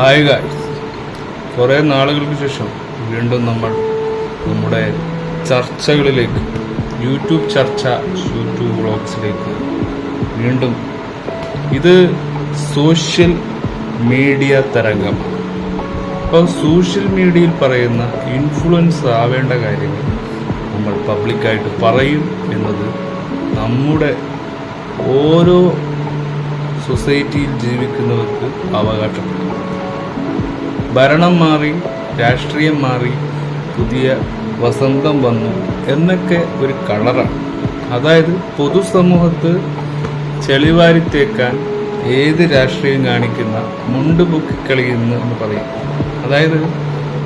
Hi guys, കുറേ നാളുകൾക്ക് ശേഷം വീണ്ടും നമ്മൾ നമ്മുടെ ചർച്ചകളിലേക്ക്, യൂട്യൂബ് വ്ളോഗ്സിലേക്ക് വീണ്ടും. ഇത് സോഷ്യൽ മീഡിയ തരംഗമാണ്. അപ്പോൾ സോഷ്യൽ മീഡിയയിൽ പറയുന്ന ഇൻഫ്ലുവൻസ് ആവേണ്ട കാര്യങ്ങൾ നമ്മൾ പബ്ലിക്കായിട്ട് പറയും എന്നത് നമ്മുടെ ഓരോ സൊസൈറ്റിയിൽ ജീവിക്കുന്നവർക്ക് അവകാശപ്പെട്ടു. ഭരണം മാറി, രാഷ്ട്രീയം മാറി, പുതിയ വസന്തം വന്നു എന്നൊക്കെ ഒരു കളറാണ്. അതായത് പൊതുസമൂഹത്ത് ചെളിവാരിത്തേക്കാൻ ഏത് രാഷ്ട്രീയം കാണിക്കുന്ന മുണ്ട് പൊക്കിക്കളിയുന്നു എന്ന് പറയും. അതായത്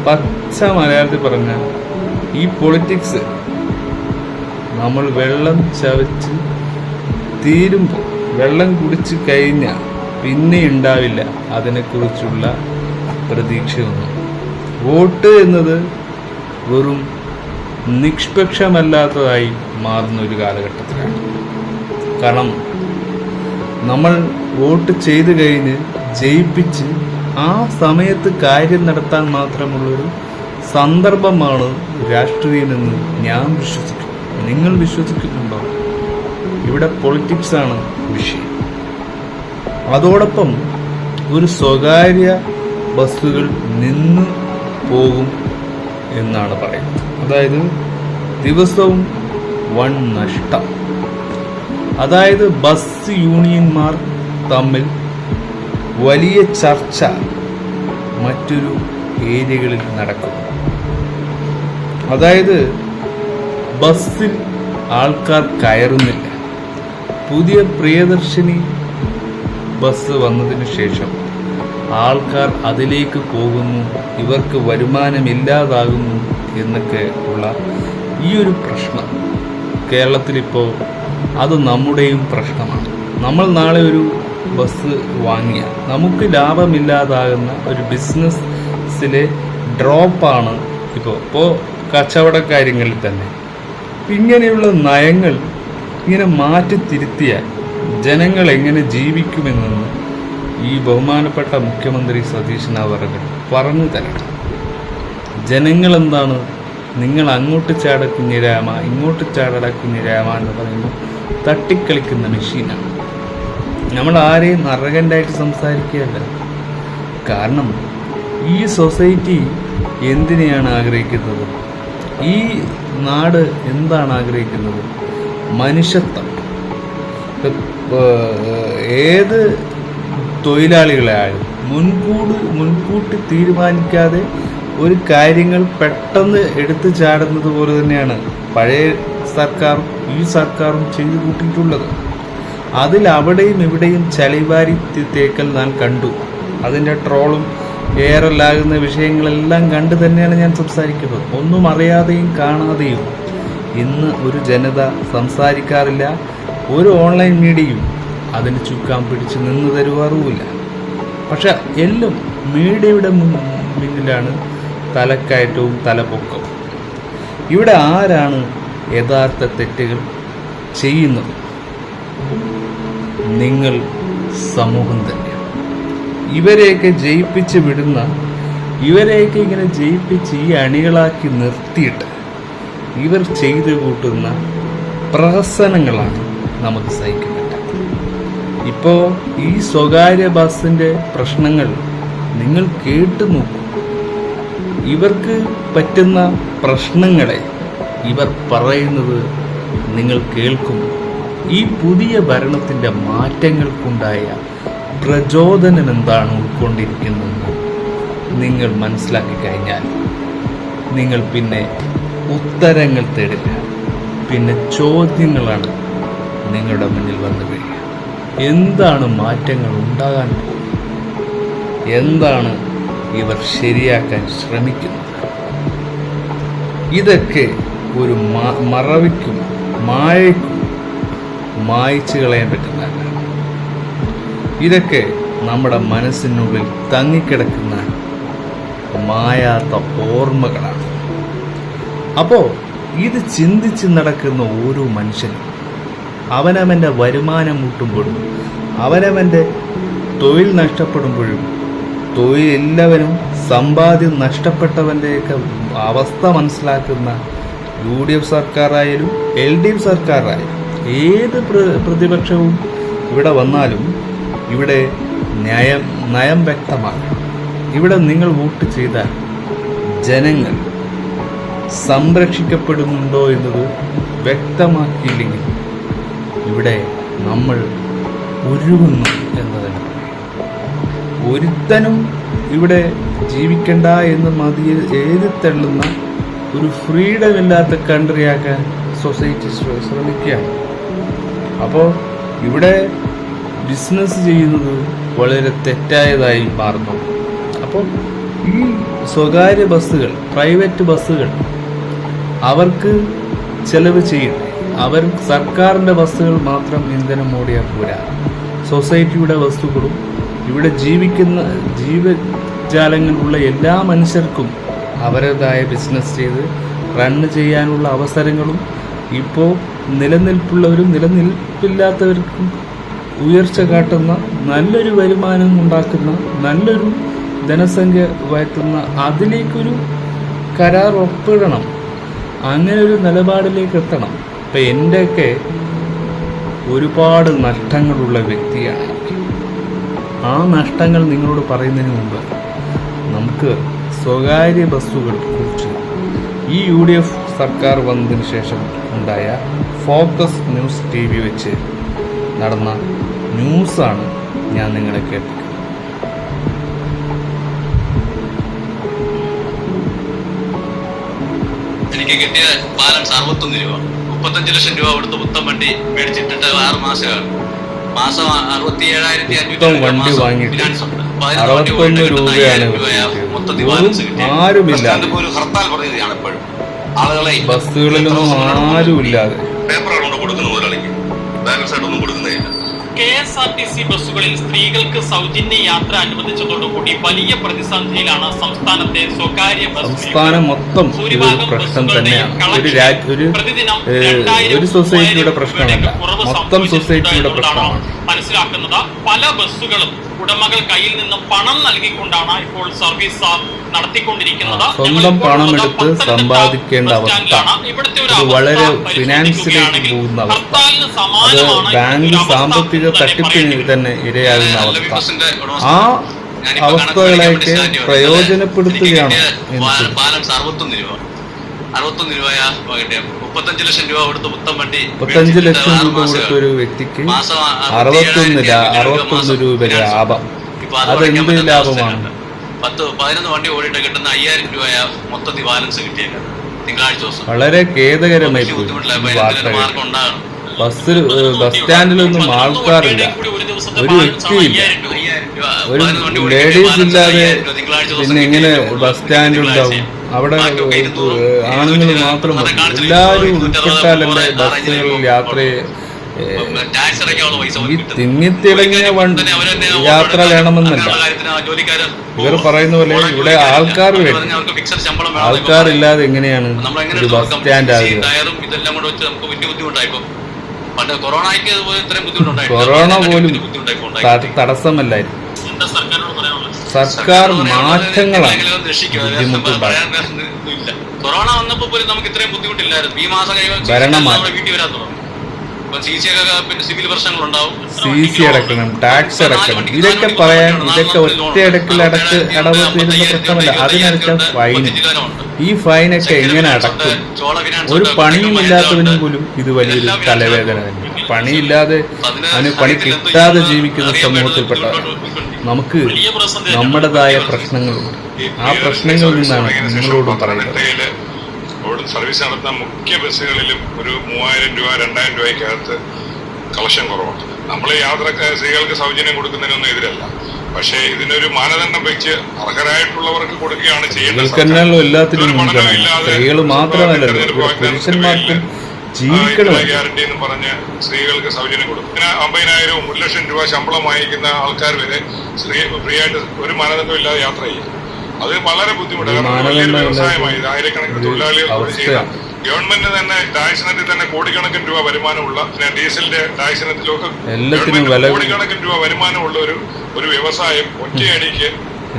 പച്ച മലയാളത്തിൽ പറഞ്ഞാൽ ഈ പൊളിറ്റിക്സ് നമ്മൾ വെള്ളം ചവച്ച് തീരുമ്പോൾ, വെള്ളം കുടിച്ച് കഴിഞ്ഞാൽ പിന്നെ ഉണ്ടാവില്ല അതിനെക്കുറിച്ചുള്ള പ്രതീക്ഷയൊന്നും. വോട്ട് എന്നത് വെറും നിഷ്പക്ഷമല്ലാത്തതായി മാറുന്ന ഒരു കാലഘട്ടത്തിലാണ്. കാരണം നമ്മൾ വോട്ട് ചെയ്ത് കഴിഞ്ഞ് ജയിപ്പിച്ച് ആ സമയത്ത് കാര്യം നടത്താൻ മാത്രമുള്ളൊരു സന്ദർഭമാണ് രാഷ്ട്രീയമെന്ന് ഞാൻ വിശ്വസിക്കുന്നു. നിങ്ങൾ വിശ്വസിക്കുന്നുണ്ടോ? ഇവിടെ പൊളിറ്റിക്സാണ് വിഷയം. അതോടൊപ്പം ഒരു സ്വകാര്യ ബസ്സുകൾ നിന്ന് പോകും എന്നാണ് പറയുന്നത്. അതായത് ദിവസവും വൺ നഷ്ടം. അതായത് ബസ് യൂണിയന്മാർ തമ്മിൽ വലിയ ചർച്ച മറ്റൊരു ഏരിയകളിൽ നടക്കുന്നു. അതായത് ബസ്സിൽ ആൾക്കാർ കയറുന്നില്ല. പുതിയ പ്രിയദർശിനി ബസ് വന്നതിന് ശേഷം ആൾക്കാർ അതിലേക്ക് പോകുന്നു, ഇവർക്ക് വരുമാനമില്ലാതാകുന്നു എന്നൊക്കെ ഉള്ള ഈ ഒരു പ്രശ്നം കേരളത്തിലിപ്പോൾ അത് നമ്മുടെയും പ്രശ്നമാണ്. നമ്മൾ നാളെ ഒരു ബസ് വാങ്ങിയാൽ നമുക്ക് ലാഭമില്ലാതാകുന്ന ഒരു ബിസിനസ്സിലെ ഡ്രോപ്പാണ് ഇപ്പോൾ കച്ചവടക്കാര്യങ്ങളിൽ തന്നെ. ഇങ്ങനെയുള്ള നയങ്ങൾ ഇങ്ങനെ മാറ്റി തിരുത്തിയാൽ ജനങ്ങൾ എങ്ങനെ ജീവിക്കുമെന്ന് ഈ ബഹുമാനപ്പെട്ട മുഖ്യമന്ത്രി സതീശൻ അവർ പറഞ്ഞു തരണം. ജനങ്ങൾ എന്താണ്, നിങ്ങൾ അങ്ങോട്ട് ചാട കുഞ്ഞിരാമ, ഇങ്ങോട്ട് ചാടട കുഞ്ഞിരാമ എന്ന് പറയുമ്പോൾ തട്ടിക്കളിക്കുന്ന മെഷീനാണ്. നമ്മൾ ആരെയും അറഗൻ്റായിട്ട് സംസാരിക്കുകയല്ല. കാരണം ഈ സൊസൈറ്റി എന്തിനെയാണ് ആഗ്രഹിക്കുന്നത്? ഈ നാട് എന്താണ് ആഗ്രഹിക്കുന്നത്? മനുഷ്യത്വം. ഏത് തൊഴിലാളികളായാലും മുൻകൂട്ടി തീരുമാനിക്കാതെ ഒരു കാര്യങ്ങൾ പെട്ടെന്ന് എടുത്തു ചാടുന്നത് പോലെ തന്നെയാണ് പഴയ സർക്കാരും ഈ സർക്കാരും ചെയ്തു കൂട്ടിയിട്ടുള്ളത്. അതിൽ അവിടെയും ഇവിടെയും ചളിവാരി തേക്കൽ ഞാൻ കണ്ടു. അതിൻ്റെ ട്രോളും ഏറെല്ലാകുന്ന വിഷയങ്ങളെല്ലാം കണ്ടു തന്നെയാണ് ഞാൻ സംസാരിക്കുന്നത്. ഒന്നും അറിയാതെയും കാണാതെയും ഇന്ന് ഒരു ജനത സംസാരിക്കാറില്ല. ഒരു ഓൺലൈൻ മീഡിയയും അതിന് ചുക്കാൻ പിടിച്ച് നിന്ന് തരുവാറുമില്ല. പക്ഷെ എല്ലാം മീഡിയയുടെ മുന്നിലാണ് തലക്കയറ്റവും തലപൊക്കവും. ഇവിടെ ആരാണ് യഥാർത്ഥ തെറ്റുകൾ ചെയ്യുന്നത്? നിങ്ങൾ സമൂഹം തന്നെയാണ്. ഇവരെയൊക്കെ ജയിപ്പിച്ച് വിടുന്ന, ഇവരെയൊക്കെ ഇങ്ങനെ ജയിപ്പിച്ച് ഈ അണികളാക്കി നിർത്തിയിട്ട് ഇവർ ചെയ്തു കൂട്ടുന്ന പ്രഹസനങ്ങളാണ് നമുക്ക് സഹിക്കുന്നത്. ഇപ്പോൾ ഈ സ്വകാര്യ ബസ്സിൻ്റെ പ്രശ്നങ്ങൾ നിങ്ങൾ കേട്ടു നോക്കൂ. ഇവർക്ക് പറ്റുന്ന പ്രശ്നങ്ങളെ ഇവർ പറയുന്നത് നിങ്ങൾ കേൾക്കും. ഈ പുതിയ ഭരണത്തിൻ്റെ മാറ്റങ്ങൾക്കുണ്ടായ പ്രചോദനം എന്താണ് ഉൾക്കൊണ്ടിരിക്കുന്നതെന്ന് നിങ്ങൾ മനസ്സിലാക്കി കഴിഞ്ഞാൽ നിങ്ങൾ പിന്നെ ഉത്തരങ്ങൾ തേടില്ല, പിന്നെ ചോദ്യങ്ങളാണ് നിങ്ങളുടെ മുന്നിൽ വന്നു വീഴുക. എന്താണ് മാറ്റങ്ങൾ ഉണ്ടാകാൻ പോകുന്നത്? എന്താണ് ഇവർ ശരിയാക്കാൻ ശ്രമിക്കുന്നത്? ഇതൊക്കെ ഒരു മറവിക്കും മായയ്ക്കും മായ്ച്ചു കളയാൻ പറ്റുന്നതല്ല. ഇതൊക്കെ നമ്മുടെ മനസ്സിനുള്ളിൽ തങ്ങിക്കിടക്കുന്ന മായാത്ത ഓർമ്മകളാണ്. അപ്പോൾ ഇത് ചിന്തിച്ച് നടക്കുന്ന ഓരോ മനുഷ്യനും അവനവൻ്റെ വരുമാനം മുട്ടുമ്പോഴും അവനവൻ്റെ തൊഴിൽ നഷ്ടപ്പെടുമ്പോഴും തൊഴിലെല്ലാവരും സമ്പാദ്യം നഷ്ടപ്പെട്ടവൻ്റെയൊക്കെ അവസ്ഥ മനസ്സിലാക്കുന്ന UDF സർക്കാരായാലും LDF സർക്കാരായാലും ഏത് പ്രതിപക്ഷവും ഇവിടെ വന്നാലും ഇവിടെ നയം വ്യക്തമാണ്. ഇവിടെ നിങ്ങൾ വോട്ട് ചെയ്താൽ ജനങ്ങൾ സംരക്ഷിക്കപ്പെടുന്നുണ്ടോ എന്നത് വ്യക്തമാക്കിയില്ലെങ്കിൽ ഇവിടെ നമ്മൾ ഉരുകുന്നു എന്ന് തന്നെ പറയാം. ഒരുത്തനും ഇവിടെ ജീവിക്കണ്ട എന്ന് എഴുതി തള്ളുന്ന ഒരു ഫ്രീഡം ഇല്ലാത്ത കൺട്രിയാക്കാൻ സൊസൈറ്റി ശ്രമിക്കുകയാണ്. അപ്പോൾ ഇവിടെ ബിസിനസ് ചെയ്യുന്നത് വളരെ തെറ്റായതായി മാറുന്നു. അപ്പോൾ ഈ സ്വകാര്യ ബസ്സുകൾ, പ്രൈവറ്റ് ബസ്സുകൾ അവർക്ക് ചെലവ് ചെയ്യും. അവർ സർക്കാരിൻ്റെ ബസ്സുകൾ മാത്രം ഇന്ധനം ഓടിയാൽ പോരാ. സൊസൈറ്റിയുടെ വസ്തുക്കളും ഇവിടെ ജീവിക്കുന്ന ജീവജാലങ്ങളുള്ള എല്ലാ മനുഷ്യർക്കും അവരുടേതായ ബിസിനസ് ചെയ്ത് റണ്ണ് ചെയ്യാനുള്ള അവസരങ്ങളും ഇപ്പോൾ നിലനിൽപ്പുള്ളവരും നിലനിൽപ്പില്ലാത്തവർക്കും ഉയർച്ച കാട്ടുന്ന നല്ലൊരു വരുമാനം ഉണ്ടാക്കുന്ന നല്ലൊരു ധനസംഖ്യ വയറ്റുന്ന അതിലേക്കൊരു കരാർ ഒപ്പിടണം. അങ്ങനെ ഒരു നിലപാടിലേക്ക് എത്തണം. ഇപ്പം എൻ്റെയൊക്കെ ഒരുപാട് നഷ്ടങ്ങളുള്ള വ്യക്തിയാണ്. ആ നഷ്ടങ്ങൾ നിങ്ങളോട് പറയുന്നതിന് മുമ്പ് നമുക്ക് സ്വകാര്യ ബസ്സുകൾ കുറിച്ച് ഈ UDF സർക്കാർ വന്നതിന് ശേഷം ഉണ്ടായ ഫോക്കസ് ന്യൂസ് TV വെച്ച് നടന്ന ന്യൂസാണ് ഞാൻ നിങ്ങളെ കേൾപ്പിക്കുന്നത്. എനിക്ക് കിട്ടിയ ബാലൻസ് 61 രൂപ. 35 ലക്ഷം രൂപ കൊടുത്ത് പുത്തൻ വണ്ടി മേടിച്ചിട്ടിട്ട് 6 മാസമാണ്. മാസം 67,500 വണ്ടി വാങ്ങിയിട്ട് 61 രൂപയാണ് ആരുമില്ല. ഒരു ഹർത്താൽ പറയുകയാണ് എപ്പോഴും ആളുകളെ ബസ്സുകളിലൊന്നും ആരുമില്ലാതെ പേപ്പറുകൾ കൊണ്ട് കൊടുക്കുന്ന മുതലാളിക്ക് ബാലൻസ് ആയിട്ടൊന്നും കൊടുക്കുന്നതില്ല. KSRTC ബസ്സുകളിൽ സ്ത്രീകൾക്ക് സൗജന്യ യാത്ര അനുവദിച്ചതോടുകൂടി വലിയ പ്രതിസന്ധിയിലാണ് സംസ്ഥാനത്തെ സ്വകാര്യ സംസ്ഥാനം മൊത്തം ഒരു പ്രശ്നം തന്നെയാണ്. ഒരു സൊസൈറ്റിയുടെ പ്രശ്നമല്ല, മൊത്തം സൊസൈറ്റിയുടെ പ്രശ്നമാണ്. മനസ്സിലാക്കുന്നത് പല ബസ്സുകളും ഉടമകൾ കയ്യിൽ നിന്ന് പണം നൽകിക്കൊണ്ടാണ് ഇപ്പോൾ സർവീസ് നടത്തിക്കൊണ്ടിരിക്കുന്നത്. സ്വന്തം പണം എടുത്ത് സമ്പാദിക്കേണ്ട അവസ്ഥ, ഇത് വളരെ ഫിനാൻസിലേക്ക് പോകുന്ന അവസ്ഥ, അത് ബാങ്ക് സാമ്പത്തിക തട്ടിപ്പിന് തന്നെ ഇരയാകുന്ന അവസ്ഥ. ആ അവസ്ഥകളെയൊക്കെ പ്രയോജനപ്പെടുത്തുകയാണ്. ബാലൻസ് 61 രൂപ 35 ലക്ഷം രൂപ കൊടുത്ത് പുത്തൻ വണ്ടി 35 ലക്ഷം രൂപ കൊടുത്ത ഒരു വ്യക്തിക്ക് 61 രൂപ ലാഭം. അതെന്ത് ലാഭമാണ്? 10-11 വണ്ടി ഓടിയിട്ട് കിട്ടുന്ന 5000 രൂപ മൊത്തത്തിൽ ബാലൻസ് കിട്ടിയേക്കാം തിങ്കളാഴ്ച ദിവസം. വളരെ ഖേദകരമായി ബസ് സ്റ്റാൻഡിലൊന്നും ആൾക്കാരില്ല, ഒരു വ്യക്തിയില്ല, ഒരു ലേഡീസ് ഇല്ലാതെ പിന്നെ എങ്ങനെ ബസ് സ്റ്റാൻഡ് ഉണ്ടാവും? അവിടെ ആണുങ്ങൾ മാത്രം മതി. എല്ലാവരും ഉൾപ്പെട്ടാലല്ലേ ബസ്സുകളിൽ യാത്രയെ ഈ തിങ്ങിത്തിളങ്ങിയ യാത്ര വേണമെന്നല്ല. ഇവർ പറയുന്ന പോലെ ഇവിടെ ആൾക്കാർ വേണം. ആൾക്കാരില്ലാതെ എങ്ങനെയാണ് ഒരു ബസ് സ്റ്റാൻഡ് ആകുക? കൊറോണ പോലും തടസ്സമല്ലായിരുന്നു. സർക്കാർ മാറ്റങ്ങളാണ് ബുദ്ധിമുട്ടുണ്ടായത്. കൊറോണ വന്നപ്പോ പോലും നമുക്ക് ഇത്രയും ബുദ്ധിമുട്ടില്ലായിരുന്നു. ഈ മാസം ഭരണമാറ്റം, വീട്ടിൽ വരാൻ തുടങ്ങും. സിവിൽ പ്രശ്നങ്ങളുണ്ടാവും, CC അടക്കണം, ടാക്സ് അടക്കണം. ഇതൊക്കെ പറയാൻ ഇതൊക്കെ ഒറ്റയടക്കിൽ അടവ് തീരുന്ന പ്രശ്നമല്ല. അതിനടച്ച ഫൈൻ, ഈ ഫൈനൊക്കെ എങ്ങനെ അടക്കും? ഒരു പണിയുമില്ലാത്തവനും പോലും ഇത് വലിയൊരു തലവേദന തന്നെ. പണിയില്ലാതെ അതിന് പണി കിട്ടാതെ ജീവിക്കുന്ന സമൂഹത്തിൽപ്പെട്ട നമുക്ക് നമ്മുടേതായ പ്രശ്നങ്ങളുണ്ട്. ആ പ്രശ്നങ്ങളിൽ നിന്നാണ് നിങ്ങളോടും പറയുന്നത്. സർവീസ് നടത്തുന്ന മുഖ്യ ബസ്സുകളിലും ഒരു 3000 രൂപ 2000 രൂപയ്ക്കകത്ത് കളക്ഷൻ കുറവാണ്. നമ്മൾ സ്ത്രീകൾക്ക് സൗജന്യം കൊടുക്കുന്നതിനൊന്നും എതിരല്ല. പക്ഷേ ഇതിനൊരു മാനദണ്ഡം വെച്ച് അർഹരായിട്ടുള്ളവർക്ക് കൊടുക്കുകയാണ് ചെയ്യേണ്ടത്. സ്ത്രീകൾ മാത്രമല്ലല്ലോ, പുരുഷന്മാർക്കും ഗ്യാരണ്ടി എന്ന് പറഞ്ഞ് സ്ത്രീകൾക്ക് സൗജന്യം കൊടുക്കും. 50,000 1 ലക്ഷം രൂപ ശമ്പളം വാങ്ങിക്കുന്ന ആൾക്കാർ വരെ ഫ്രീ ആയിട്ട് ഒരു മാനദണ്ഡം ഇല്ലാതെ യാത്ര ചെയ്യും. അത് വളരെ ബുദ്ധിമുട്ടാണ്. കാരണം വലിയൊരു വ്യവസായമായി ആയിരക്കണക്കിന് തൊഴിലാളികൾ ചെയ്യുന്ന ഗവൺമെന്റ് തന്നെ ടാക്സ് ഇനത്തിൽ തന്നെ കോടിക്കണക്കിന് രൂപ വരുമാനമുള്ള, പിന്നെ ഡീസലിന്റെ ടാക്സ് ഇനത്തിലൊക്കെ കോടിക്കണക്കിന് രൂപ വരുമാനമുള്ള ഒരു വ്യവസായം ഒറ്റയടിക്ക്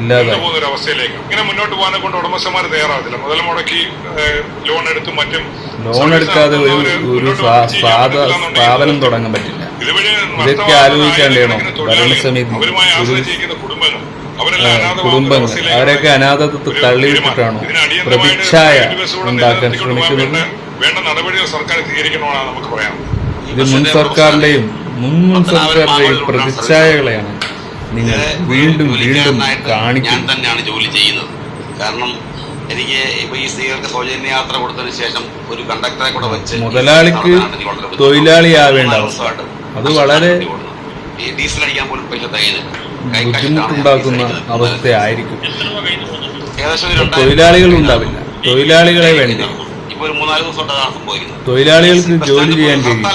ഇല്ലാതെ പോകുന്ന ഒരു അവസ്ഥയിലേക്ക്. ഇങ്ങനെ മുന്നോട്ട് പോകാനെ കൊണ്ട് ഉടമസ്ഥന്മാർ തയ്യാറാവത്തില്ല. മുതൽ മുടക്കി ലോൺ എടുത്തും മറ്റും ലോൺ എടുക്കാതെ ഒരു സ്ഥാപനം തുടങ്ങാൻ പറ്റില്ല. ഇതൊക്കെ ആലോചിക്കാണ്ടേണോ ഭരണസമിതി? കുടുംബങ്ങൾ അവരൊക്കെ അനാഥത്വത്തിൽ തള്ളിയിട്ടിട്ടാണോ പ്രതിച്ഛായ ഉണ്ടാക്കാൻ ശ്രമിക്കുന്നത്? വേണ്ട നടപടികൾ സർക്കാർ സ്വീകരിക്കണമെന്നാണ് നമുക്ക് പറയാം. ഇത് മുൻ സർക്കാരിന്റെയും പ്രതിച്ഛായകളെയാണ് നിങ്ങൾ വീണ്ടും വീണ്ടും കാണിക്കുന്നത്. ഞാൻ തന്നെയാണ് ജോലി ചെയ്യുന്നത്. കാരണം എനിക്ക് ഇപ്പൊ ഈ സ്ത്രീകൾക്ക് സൗജന്യ യാത്ര കൊടുത്തതിന് ശേഷം ഒരു കണ്ടക്ടറെ കൂടെ വെച്ച് മുതലാളിക്ക് തൊഴിലാളിയാവേണ്ട അവസ്ഥ, അത് വളരെ ഡീസൽ അടിക്കാൻ പോലും പൈസ തികയുന്നില്ല. ബുദ്ധിമുട്ടുണ്ടാക്കുന്ന അവസ്ഥയായിരിക്കും. ഏകദേശം തൊഴിലാളികൾ ഉണ്ടാവില്ല, തൊഴിലാളികളെ വേണ്ടി. ഇപ്പൊ ഒരു 3-4 ദിവസമായിട്ടാണ് സംഭവിക്കുന്നത്. തൊഴിലാളികൾക്ക് ജോലി ചെയ്യാൻ കഴിയും.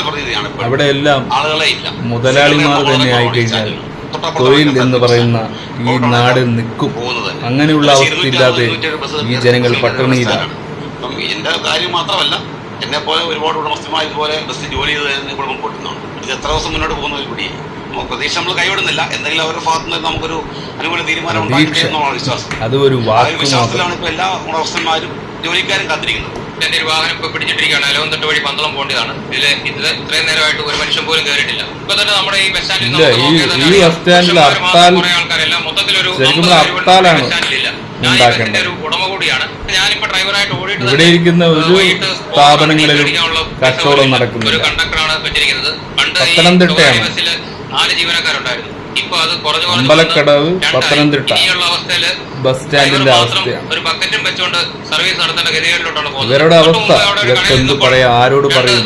അവിടെ എല്ലാം ആളുകളെ ഇല്ല. മുതലാളിമാർ തന്നെ ആയിക്കഴിഞ്ഞാൽ തൊഴിൽ എന്ന് പറയുന്ന ഈ നാട് നിൽക്കും. അങ്ങനെയുള്ള അവസ്ഥയില്ലാതെ ഈ ജനങ്ങൾ പട്ടിണിയിലാണ്. എന്റെ കാര്യം മാത്രമല്ല, എന്നെ പോലെ ഒരുപാട് ഉടമസ്ഥന്മാർ ഇതുപോലെ ബസ്സിൽ ജോലി ചെയ്ത് കുടുംബം പൊട്ടുന്നുണ്ട്. ഇത് എത്ര ദിവസം മുന്നോട്ട് പോകുന്ന ഒരു പിടി പ്രതീക്ഷ നമ്മൾ കൈവിടുന്നില്ല. എന്തെങ്കിലും അവരുടെ ഭാഗത്തു നിന്ന് നമുക്കൊരു അനുകൂല തീരുമാനം ഉണ്ടാക്കിയെന്നുള്ള വിശ്വാസം. അത് ഒരു വിശ്വാസത്തിലാണ് ഇപ്പൊ എല്ലാ ഉടമസ്ഥന്മാരും ജോലിക്കാരും കാത്തിരിക്കുന്നത്. എന്റെ ഒരു വാഹനം ഇപ്പൊ പിടിച്ചിട്ടിരിക്കുകയാണ്. അലവന്തട്ട് വഴി പന്തളം പോകേണ്ടതാണ്. ഇതിൽ ഇത്രയും നേരമായിട്ട് ഒരു മനുഷ്യൻ പോലും കയറിയിട്ടില്ല. ഇപ്പൊ തന്നെ നമ്മുടെ ഈ ബസ് സ്റ്റാൻഡിൽ ഈ ബസ് സ്റ്റാൻഡിൽ ആൾക്കാരെല്ലാം മൊത്തത്തിലൊരു ഉണ്ടാക്കേണ്ട ഒരു ഉടമ കൂടിയാണ്. ഞാനിപ്പോ ഡ്രൈവറായിട്ട് ഓടിയിട്ട് ഇവിടെ ഇരിക്കുന്ന ഒരു സ്ഥാപനങ്ങളിലും കച്ചവടം നടക്കുന്നു. ഒരു കണ്ടക്ടറാണ് വെച്ചിരിക്കുന്നത്. പണ്ട് പത്തനംതിട്ടയാണ്. ബസ്സിൽ 4 ജീവനക്കാരുണ്ടായിരുന്നു. ഇപ്പൊ അത് അമ്പലക്കടവ് പത്തനംതിട്ട ബസ് സ്റ്റാൻഡിന്റെ അവസ്ഥയാണ്. ഒരു ബക്കറ്റും വെച്ചുകൊണ്ട് സർവീസ് നടത്തേണ്ട ഗതികളിലോട്ടാണ് പോകുന്നത്. ഇവരുടെ അവസ്ഥ ഇതൊക്കെ എന്ത് പറയാ? ആരോട് പറയും?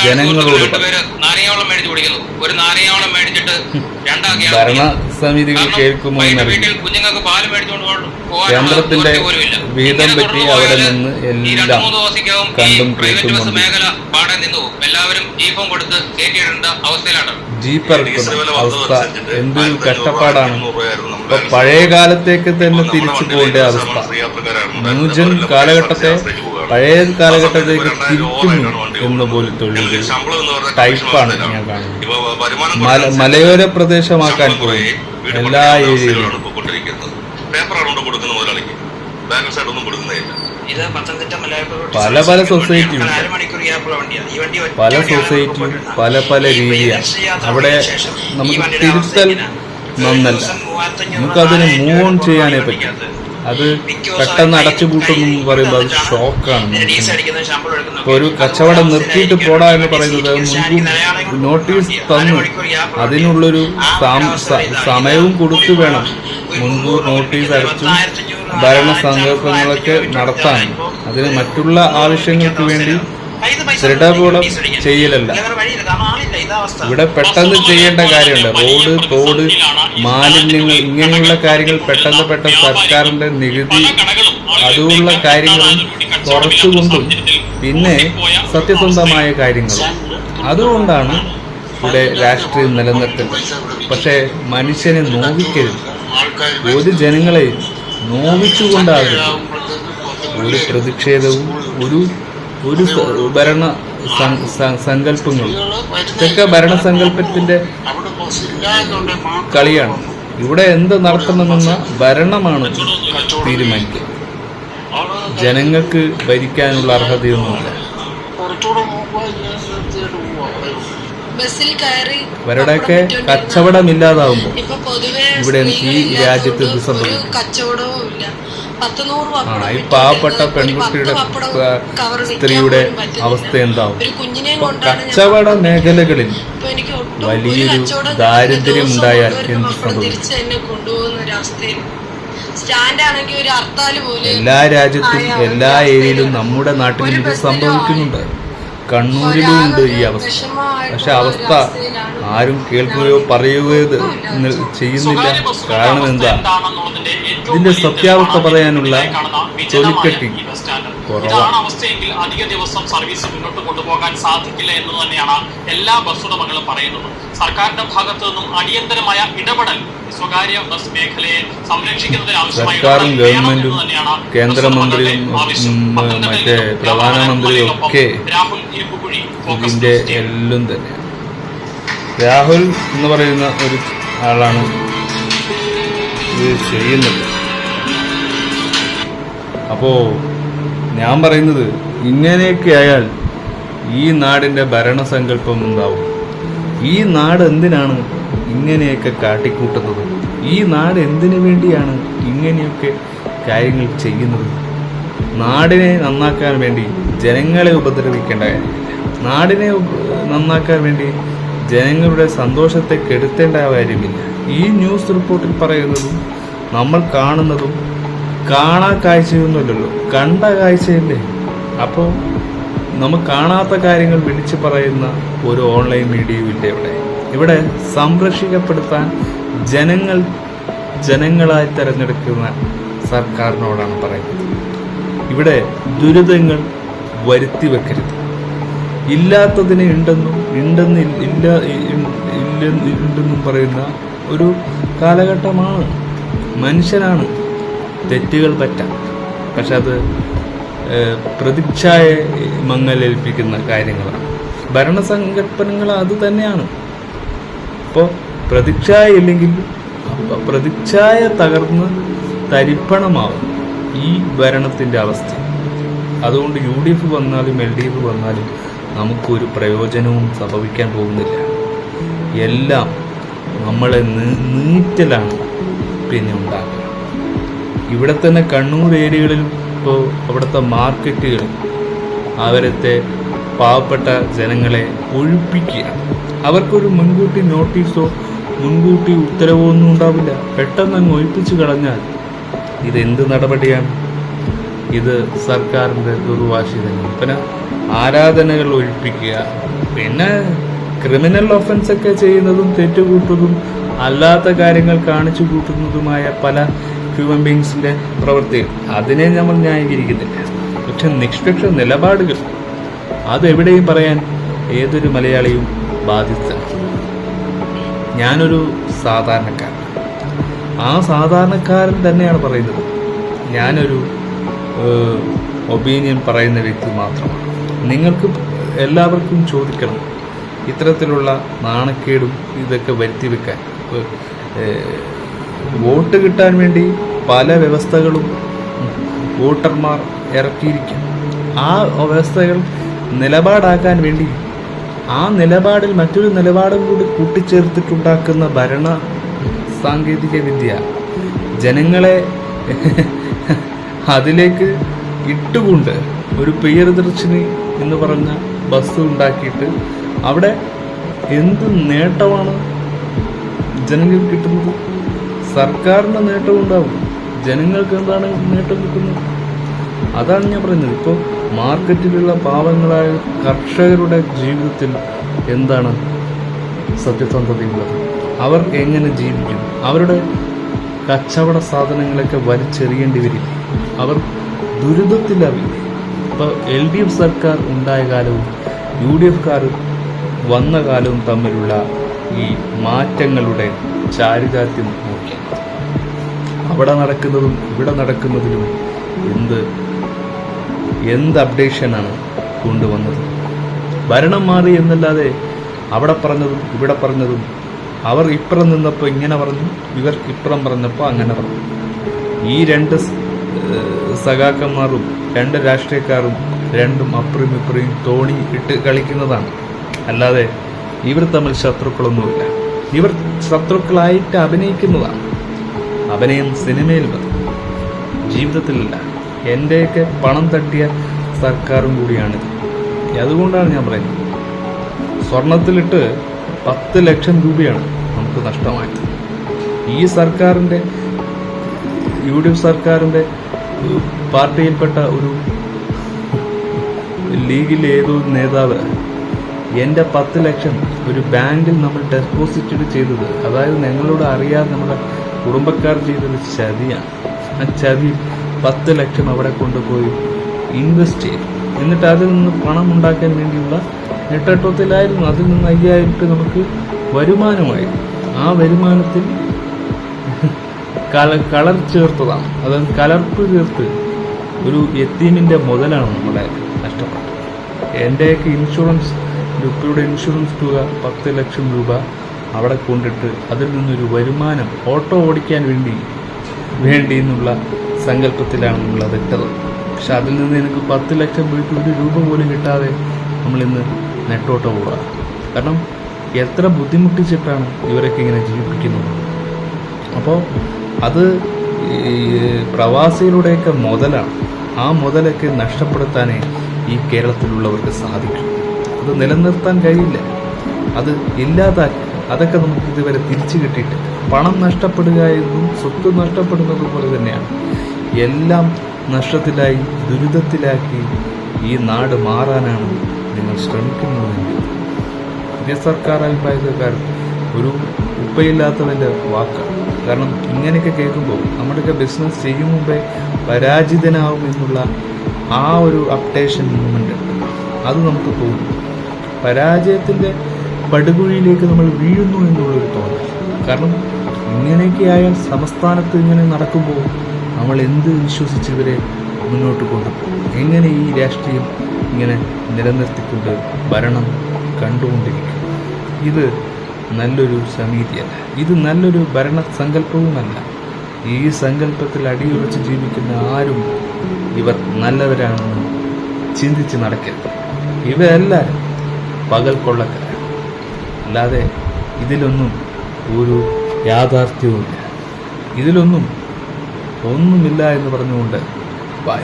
ജനങ്ങളോട് പറയും. നാരങ്ങാവളം മേടിച്ചു കുടിക്കുന്നു. ഒരു നാരങ്ങാവളം മേടിച്ചിട്ട് ഭരണസമിതികൾ കേൾക്കുമോ എന്നറിയില്ല. കുഞ്ഞുങ്ങൾക്ക് പാല് മേടിച്ചുകൊണ്ട് കേന്ദ്രത്തിന്റെ വീതം പറ്റി അവിടെ നിന്ന് എല്ലാം കണ്ടും കേൾക്കുന്നുണ്ട്. മേഖല പാടെ നിന്നു. എല്ലാവരും ജീപ്പും കൊടുത്ത് കയറ്റിയിടേണ്ട അവസ്ഥയിലാണ്. ജീപ്പ് ഇറക്കുന്ന അവസ്ഥ എന്തൊരു കഷ്ടപ്പാടാണ്. ഇപ്പൊ പഴയ കാലത്തേക്ക് തന്നെ തിരിച്ചു പോകേണ്ട അവസ്ഥ. ന്യൂജൻ കാലഘട്ടത്തെ പഴയ കാലഘട്ടത്തേക്ക് തിരിക്കുന്നു എന്ന് പോലും തൊഴിൽ ടൈപ്പാണ് ഞാൻ കാണുന്നത്. മലയോര പ്രദേശമാക്കാൻ പോയി എല്ലാ ഏരിയയിലും പല പല സൊസൈറ്റിയും പല രീതിയാണ്. അവിടെ നമുക്ക് തിരുത്തൽ നന്നല്ല. നമുക്കതിന് മൂവ് ഓൺ ചെയ്യാനേ പറ്റും. അത് പെട്ടെന്ന് അടച്ചുപൂട്ടുന്നു പറയുമ്പോൾ അത് ഷോക്കാണ്. ഇപ്പൊ ഒരു കച്ചവടം നിർത്തിയിട്ട് പോടാ എന്ന് പറയുന്നത് മുൻകൂർ നോട്ടീസ് തന്നു. അതിനുള്ളൊരു സമയവും കൊടുത്തു വേണം. മുൻകൂർ നോട്ടീസ് അടച്ചും ഭരണസങ്കല്പങ്ങളൊക്കെ നടത്താൻ. അതിന് മറ്റുള്ള ആവശ്യങ്ങൾക്ക് വേണ്ടി ദൃഢബോധം ചെയ്യലല്ല. ഇവിടെ പെട്ടെന്ന് ചെയ്യേണ്ട കാര്യമുണ്ട്. റോഡ്, തോട്, മാലിന്യങ്ങൾ, ഇങ്ങനെയുള്ള കാര്യങ്ങൾ പെട്ടെന്ന് സർക്കാരിന്റെ നികുതി അതുള്ള കാര്യങ്ങളും കുറച്ചുകൊണ്ടും പിന്നെ സത്യസന്ധമായ കാര്യങ്ങളും അതുകൊണ്ടാണ് ഇവിടെ രാഷ്ട്രീയം നിലനിർത്തുന്നത്. പക്ഷേ മനുഷ്യനെ നോവിക്കരുത്. ഒരു ജനങ്ങളെയും നോവിച്ചുകൊണ്ടാകരുത് ഒരു പ്രതിഷേധവും ഒരു ഭരണ സങ്കല്പങ്ങളും. ഇതൊക്കെ ഭരണസങ്കല്പത്തിന്റെ കളിയാണ്. ഇവിടെ എന്ത് നടത്തണമെന്ന ഭരണമാണ് തീരുമാനിക്കുക. ജനങ്ങൾക്ക് ഭരിക്കാനുള്ള അർഹതയൊന്നുമില്ല. ഇവരുടെയൊക്കെ കച്ചവടമില്ലാതാവുമ്പോൾ ഇവിടെ ഈ രാജ്യത്ത് ഇത് സംഭവിക്കും. ഈ പാവപ്പെട്ട പെൺകുട്ടിയുടെ സ്ത്രീയുടെ അവസ്ഥ എന്താവും? കച്ചവട മേഖലകളിൽ വലിയൊരു ദാരിദ്ര്യം ഉണ്ടായാൽ എന്ത് സംഭവിക്കും? എല്ലാ രാജ്യത്തും എല്ലാ ഏരിയയിലും നമ്മുടെ നാട്ടിലും ഇത് സംഭവിക്കുന്നുണ്ട്. കണ്ണൂരിലും ഉണ്ട് ഈ അവസ്ഥ. പക്ഷെ അവസ്ഥ ആരും കേൾക്കുകയോ പറയുകയോ ചെയ്യുന്നില്ല. കാരണം എന്താ? ഇതിന്റെ സത്യാവസ്ഥ പറയാനുള്ള തൊലിക്കെട്ടി ഇതാണ് അവസ്ഥയെങ്കിൽ അധിക ദിവസം സർവീസ് മുന്നോട്ട് കൊണ്ടുപോകാൻ സാധിക്കില്ല എന്ന് തന്നെയാണ് എല്ലാ ബസ് ഉടമകളും പറയുന്നത്. സർക്കാരിന്റെ ഭാഗത്തു നിന്നും അടിയന്തരമായ ഇടപെടൽ സ്വകാര്യ ബസ് മേഖലയെ സംരക്ഷിക്കുന്നതിന് ആവശ്യമായ സർക്കാരും ഗവൺമെന്റും കേന്ദ്രമന്ത്രിയും മറ്റേ പ്രധാനമന്ത്രിയും ഒക്കെ ഇതിന്റെ എല്ലാം തന്നെയാണ്. രാഹുൽ എന്ന് പറയുന്ന ഒരു ആളാണ് ഇത് ചെയ്യുന്നത്. അപ്പോൾ ഞാൻ പറയുന്നത് ഇങ്ങനെയൊക്കെ ആയാൽ ഈ നാടിൻ്റെ ഭരണസങ്കല്പം എന്താവും? ഈ നാട് എന്തിനാണ് ഇങ്ങനെയൊക്കെ കാട്ടിക്കൂട്ടുന്നത്? ഈ നാട് എന്തിനു വേണ്ടിയാണ് ഇങ്ങനെയൊക്കെ കാര്യങ്ങൾ ചെയ്യുന്നത്? നാടിനെ നന്നാക്കാൻ വേണ്ടി ജനങ്ങളെ ഉപദ്രവിക്കേണ്ട കാര്യമില്ല. നാടിനെ നന്നാക്കാൻ വേണ്ടി ജനങ്ങളുടെ സന്തോഷത്തെ കെടുത്തേണ്ട കാര്യമില്ല. ഈ ന്യൂസ് റിപ്പോർട്ടിൽ പറയുന്നതും നമ്മൾ കാണുന്നതും കാണാ കാഴ്ചയൊന്നുമല്ലല്ലോ, കണ്ട കാഴ്ചയല്ലേ. അപ്പോൾ നമ്മൾ കാണാത്ത കാര്യങ്ങൾ വിളിച്ചു പറയുന്ന ഒരു ഓൺലൈൻ മീഡിയയും ഇല്ല ഇവിടെ സംരക്ഷിക്കപ്പെടുത്താൻ ജനങ്ങളായി തിരഞ്ഞെടുക്കുന്ന സർക്കാരിനോടാണ് പറയുന്നത്. ഇവിടെ ദുരിതങ്ങൾ വരുത്തി വെക്കരുത്. ഇല്ലാത്തതിന് ഉണ്ടെന്നും പറയുന്ന ഒരു കാലഘട്ടമാണ്. മനുഷ്യനാണ്, തെറ്റുകൾ പറ്റാം. പക്ഷെ അത് പ്രതിച്ഛായ മങ്ങലേൽപ്പിക്കുന്ന കാര്യങ്ങളാണ്. ഭരണസങ്കല്പങ്ങൾ അത് തന്നെയാണ്. അപ്പോൾ പ്രതിച്ഛായ ഇല്ലെങ്കിൽ പ്രതിച്ഛായ തകർന്ന് തരിപ്പണമാവും ഈ ഭരണത്തിൻ്റെ അവസ്ഥ. അതുകൊണ്ട് UDF വന്നാലും LDF വന്നാലും നമുക്കൊരു പ്രയോജനവും സംഭവിക്കാൻ പോകുന്നില്ല. എല്ലാം നമ്മളെ നീറ്റലാണ് പിന്നെ ഉണ്ടാക്കുക. ഇവിടെ തന്നെ കണ്ണൂർ ഏരിയകളിലും ഇപ്പോൾ അവിടുത്തെ മാർക്കറ്റുകളിൽ അവരത്തെ പാവപ്പെട്ട ജനങ്ങളെ ഒഴിപ്പിക്കുക. അവർക്കൊരു മുൻകൂട്ടി നോട്ടീസോ മുൻകൂട്ടി ഉത്തരവോ ഒന്നും ഉണ്ടാവില്ല. പെട്ടെന്ന് അങ്ങ് ഒഴിപ്പിച്ച് കളഞ്ഞാൽ ഇതെന്ത് നടപടിയാണ്? ഇത് സർക്കാരിൻ്റെ ദുർവാശി തന്നെ. പിന്നെ ആരാധനകൾ ഒഴിപ്പിക്കുക, പിന്നെ ക്രിമിനൽ ഒഫൻസൊക്കെ ചെയ്യുന്നതും തെറ്റുകൂട്ടുന്നതും അല്ലാത്ത കാര്യങ്ങൾ കാണിച്ചു കൂട്ടുന്നതുമായ പല ഹ്യൂമൻ ബീങ്സിൻ്റെ പ്രവൃത്തികൾ, അതിനെ നമ്മൾ ന്യായീകരിക്കുന്നില്ല. പക്ഷെ നിഷ്പക്ഷ നിലപാടുകൾ അതെവിടെയും പറയാൻ ഏതൊരു മലയാളിയും ബാധ്യസ്ഥനാണ്. ഞാനൊരു സാധാരണക്കാരൻ. ആ സാധാരണക്കാരൻ തന്നെയാണ് പറയുന്നത്. ഞാനൊരു ഒപ്പീനിയൻ പറയുന്ന വ്യക്തി മാത്രമാണ്. നിങ്ങൾക്ക് എല്ലാവർക്കും ചോദിക്കണം, ഇത്തരത്തിലുള്ള നാണക്കേടും ഇതൊക്കെ വരുത്തി വെക്കാൻ വോട്ട് കിട്ടാൻ വേണ്ടി പല വ്യവസ്ഥകളും വോട്ടർമാർ ഇറക്കിയിരിക്കും. ആ വ്യവസ്ഥകൾ നിലപാടാക്കാൻ വേണ്ടി ആ നിലപാടിൽ മറ്റൊരു നിലപാടും കൂടി കൂട്ടിച്ചേർത്തിട്ടുണ്ടാക്കുന്ന ഭരണ സാങ്കേതിക വിദ്യ ജനങ്ങളെ അതിലേക്ക് ഇട്ടുകൊണ്ട് ഒരു പ്രിയദർശിനി എന്ന് പറഞ്ഞ ബസ് ഉണ്ടാക്കിയിട്ട് അവിടെ എന്ത് നേട്ടമാണ് ജനങ്ങൾക്ക് കിട്ടുന്നത്? സർക്കാരിന് നേട്ടം ഉണ്ടാവും, ജനങ്ങൾക്ക് എന്താണ് നേട്ടം കിട്ടുന്നത്? അതാണ് ഞാൻ പറയുന്നത്. ഇപ്പോൾ മാർക്കറ്റിലുള്ള പാവങ്ങളായ കർഷകരുടെ ജീവിതത്തിൽ എന്താണ് സത്യസന്ധതയുള്ളത്? അവർ എങ്ങനെ ജീവിക്കും? അവരുടെ കച്ചവട സാധനങ്ങളൊക്കെ വലിച്ചെറിയേണ്ടി വരില്ല. അവർ ദുരിതത്തിലാവില്ലേ? ഇപ്പോൾ LDF സർക്കാർ ഉണ്ടായ കാലവും UDFക്കാർ വന്ന കാലവും തമ്മിലുള്ള ഈ മാറ്റങ്ങളുടെ ചാരിതാർത്ഥ്യം നോക്കിയാൽ അവിടെ നടക്കുന്നതും ഇവിടെ നടക്കുന്നതിലും എന്ത് അപ്ഡേഷനാണ് കൊണ്ടുവന്നത്? ഭരണം മാറി എന്നല്ലാതെ അവിടെ പറഞ്ഞതും ഇവിടെ പറഞ്ഞതും, അവർ ഇപ്പുറം നിന്നപ്പോൾ ഇങ്ങനെ പറഞ്ഞു, ഇവർ ഇപ്പുറം പറഞ്ഞപ്പോൾ അങ്ങനെ പറഞ്ഞു. ഈ രണ്ട് സഖാക്കന്മാരും രണ്ട് രാഷ്ട്രീയക്കാരും രണ്ടും അപ്പുറയും ഇപ്പുറയും തോണി ഇട്ട് കളിക്കുന്നതാണ്. അല്ലാതെ ഇവർ തമ്മിൽ ശത്രുക്കളൊന്നുമില്ല. ഇവർ ശത്രുക്കളായിട്ട് അഭിനയിക്കുന്നതാണ്. അഭിനയം സിനിമയിൽ മതി, ജീവിതത്തിലല്ല. എൻ്റെയൊക്കെ പണം തട്ടിയ സർക്കാരും കൂടിയാണിത്. അതുകൊണ്ടാണ് ഞാൻ പറയുന്നത്, സ്വർണത്തിലിട്ട് 10 ലക്ഷം രൂപയാണ് നമുക്ക് നഷ്ടമായത്. ഈ സർക്കാരിൻ്റെ UDF സർക്കാരിൻ്റെ പാർട്ടിയിൽപ്പെട്ട ഒരു ലീഗിലെ ഏതോ നേതാവ് എൻ്റെ 10 ലക്ഷം ഒരു ബാങ്കിൽ നമ്മൾ ഡെപ്പോസിറ്റ് ചെയ്തത്, അതായത് ഞങ്ങളോട് അറിയാതെ നമ്മുടെ കുടുംബക്കാർ ചെയ്തത് ചതിയാണ്. ആ ചതി 10 ലക്ഷം അവിടെ കൊണ്ടുപോയി ഇൻവെസ്റ്റ് ചെയ്തു. എന്നിട്ട് അതിൽ നിന്ന് പണം ഉണ്ടാക്കാൻ വേണ്ടിയുള്ള നെട്ടോട്ടത്തിലായിരുന്നു. അതിൽ നിന്ന് 5000 നമുക്ക് വരുമാനമായി. ആ വരുമാനത്തിൽ കളർ ചേർത്തതാണ്, അതായത് കലർപ്പ് ചേർത്ത് ഒരു യത്തീമിൻ്റെ മുതലാണ് നമ്മളെ നഷ്ടപ്പെട്ടത്. എൻ്റെയൊക്കെ ഇൻഷുറൻസ് ലുപ്പയുടെ ഇൻഷുറൻസ് തുക 10 ലക്ഷം രൂപ അവിടെ കൊണ്ടിട്ട് അതിൽ നിന്നൊരു വരുമാനം ഓട്ടോ ഓടിക്കാൻ വേണ്ടി എന്നുള്ള സങ്കല്പത്തിലാണ് നമ്മളത് ഇട്ടത്. പക്ഷെ അതിൽ നിന്ന് എനിക്ക് 10 ലക്ഷം പോയിട്ട് 1 രൂപ പോലും കിട്ടാതെ നമ്മളിന്ന് നെട്ടോട്ട് പോവുക. കാരണം എത്ര ബുദ്ധിമുട്ടിച്ചിട്ടാണ് ഇവരൊക്കെ ഇങ്ങനെ ജീവിപ്പിക്കുന്നത്. അപ്പോൾ അത് ഈ പ്രവാസികളുടെയൊക്കെ മുതലാണ്. ആ മുതലൊക്കെ നഷ്ടപ്പെടുത്താനേ ഈ കേരളത്തിലുള്ളവർക്ക് സാധിക്കും. അത് നിലനിർത്താൻ കഴിയില്ല, അത് ഇല്ലാതാക്കി. അതൊക്കെ നമുക്ക് ഇതുവരെ തിരിച്ചു കിട്ടിയിട്ട് പണം നഷ്ടപ്പെടുക എന്നും സ്വത്ത് നഷ്ടപ്പെടുന്നത് പോലെ തന്നെയാണ്. എല്ലാം നഷ്ടത്തിലായി ദുരിതത്തിലാക്കി ഈ നാട് മാറാനാണ് നിങ്ങൾ ശ്രമിക്കുന്നതെങ്കിൽ പുതിയ സർക്കാർ അഭിപ്രായക്കാർ ഒരു ഉപ്പയില്ലാത്തവൻ്റെ വാക്കാണ്. കാരണം ഇങ്ങനെയൊക്കെ കേൾക്കുമ്പോൾ നമ്മുടെയൊക്കെ ബിസിനസ് ചെയ്യും മുമ്പേ പരാജിതനാവും എന്നുള്ള ആ ഒരു അപ്ഡേഷൻ മൂവ്മെൻ്റ് അത് നമുക്ക് തോന്നും. പരാജയത്തിൻ്റെ പടുകുഴിയിലേക്ക് നമ്മൾ വീഴുന്നു എന്നുള്ളൊരു തോന്നൽ. കാരണം ഇങ്ങനെയൊക്കെ ആയാൽ സംസ്ഥാനത്ത് ഇങ്ങനെ നടക്കുമ്പോൾ നമ്മൾ എന്ത് വിശ്വസിച്ച് ഇവരെ മുന്നോട്ട് കൊണ്ടുപോകും? എങ്ങനെ ഈ രാഷ്ട്രീയം ഇങ്ങനെ നിലനിർത്തിക്കൊണ്ട് ഭരണം കണ്ടുകൊണ്ടിരിക്കും? ഇത് നല്ലൊരു സമിതിയല്ല, ഇത് നല്ലൊരു ഭരണസങ്കല്പവുമല്ല. ഈ സങ്കല്പത്തിൽ അടിയുറച്ച് ജീവിക്കുന്ന ആരും ഇവർ നല്ലവരാണെന്ന് ചിന്തിച്ച് നടക്കരുത്. ഇവരെല്ലാവരും പകൽ കൊള്ളക്കാരാണ്, അല്ലാതെ ഇതിലൊന്നും ഒരു യാഥാർത്ഥ്യവുമില്ല, ഇതിലൊന്നും ഒന്നുമില്ല എന്ന് പറഞ്ഞുകൊണ്ട് ബൈ.